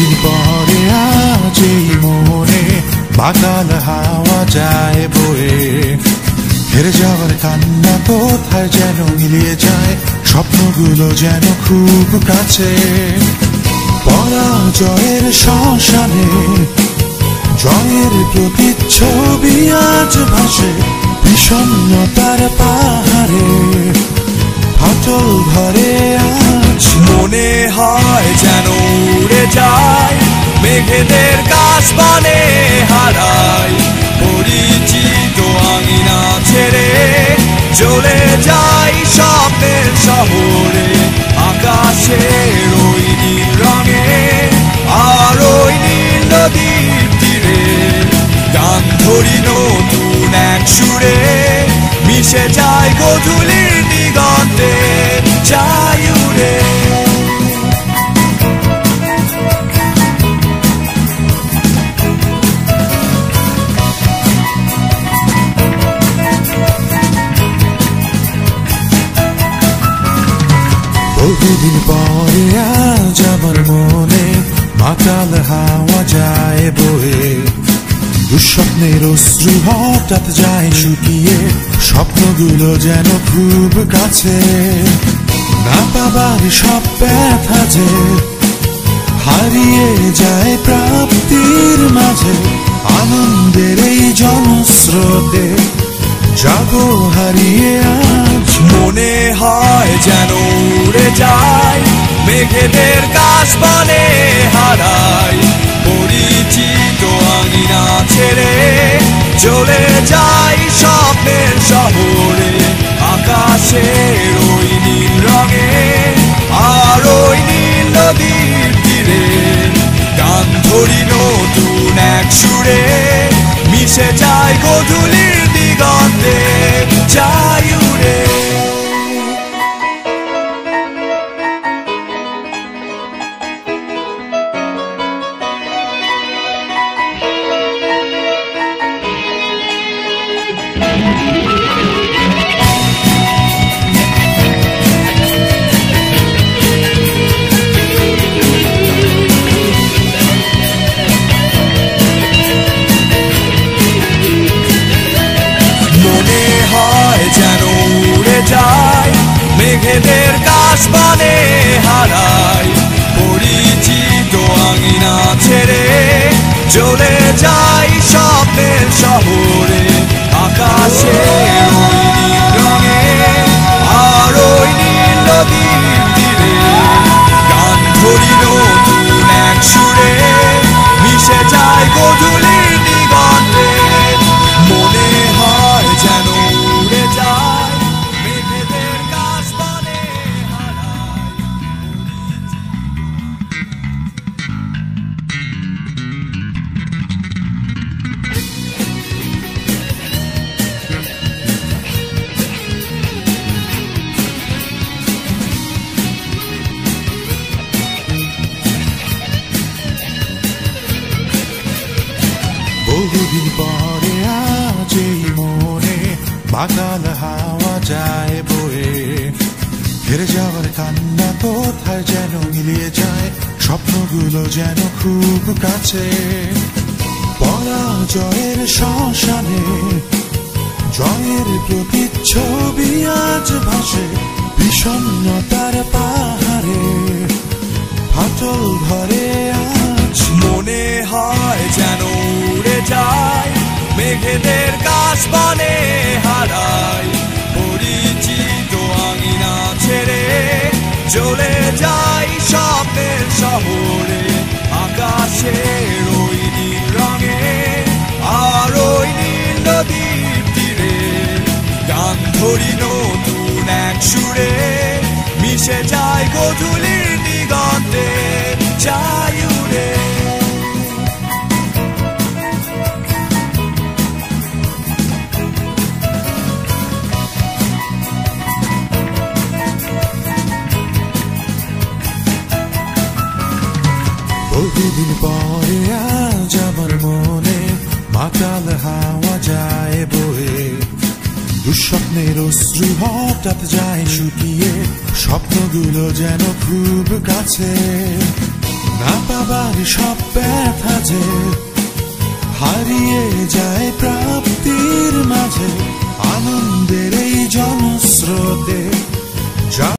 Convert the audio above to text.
বহুদিন পরে আজ এই মনে বাতাল হাওয়া যায় বয়ে, হেরে যাওয়ার কান্না কোথায় যেন মিলিয়ে যায়, স্বপ্নগুলো যেন খুব কাছে। পরাজয়ের শ্মশানে জয়ের প্রতিচ্ছবি আজ ভাসে, বিষণ্ণতার পাহাড়ে ফাটল ধরে আজ। মনে হয় যেন উড়ে যায় মেঘেদের কাশবনে হারাই, পরিচিত আঙিনা ছেড়ে চলে যাই স্বপ্নের শহরে। আকাশের ওই নীল রঙে আর ওই নীল নদীর তীরে গান ধরি নতুন এক সুরে, মিশে যায় গধূলির দিগন্তে যাই উড়ে। বহুদিন পরে আজ আমার মনে মাতাল হাওয়া যায় বয়ে, দুঃস্বপ্নের অশ্রু হঠাৎ যায় শুকিয়ে, স্বপ্নগুলো যেন খুব কাছে। না পাবার সব ব্যথা যে হারিয়ে যায় প্রাপ্তির মাঝে, আনন্দের এই জনস্রোতে যাবো হারিয়ে আজ। মনে হয় যেন উড়ে যায় মেঘেদের কাশবনে হারাই, পরিচিত আঙিনা ছেড়ে চলে যাই স্বপ্নের শহরে। আকাশের ওই নীল রঙে আর ওই নীল নদীর তীরে গান ধরি নতুন এক সুরে, মিশে যায় গধূলির দিগন্তে যাই উড়ে। মনে হয় যেন উড়ে যায় মেঘেদের কাশবনে হারাই, পরিচিত আঙিনা ছেড়ে চলে যাই স্বপ্নের শহরে। আকাশের ওই নীল রঙে আর ওই নীল নদীর তীরে গান ধরি নতুন এক সুরে, মিশে যায় গধূলির দিগন্তে। মনে হয় যেন উড়ে যায় মেঘেদের কাশবনে হারাই। বহুদিন পরে আজ এই মনে বাতাল হাওয়া যায় বয়ে, হেরে যাওয়ার কান্না কোথায় যেন মিলিয়ে যায়, স্বপ্নগুলো যেন খুব কাছে। পরাজয়ের শ্মশানে জয়ের প্রতিচ্ছবি আজ ভাসে, বিষণ্ণতার পাহাড়ে ফাটল ধরে আজ। মনে হয় যেন উড়ে যায় মেঘেদের কাশবনে হারাই, পরিচিত আঙিনা ছেড়ে চলে যাই স্বপ্নের শহরে। আকাশের ওই নীল রঙে আর ওই নীল নদীর তীরে গান ধরি নতুন এক সুরে, মিশে যায় গধূলির দিগন্তে যাই উড়ে। বহুদিন পরে আজ আমার মনে মাতাল হাওয়া যায় বয়ে, দুঃস্বপ্নের অশ্রু হঠাৎ যায় শুকিয়ে, স্বপ্নগুলো যেন খুব কাছে। না পাবার সব ব্যথা যে হারিয়ে যায় প্রাপ্তির মাঝে, আনন্দের এই জনস্রোতে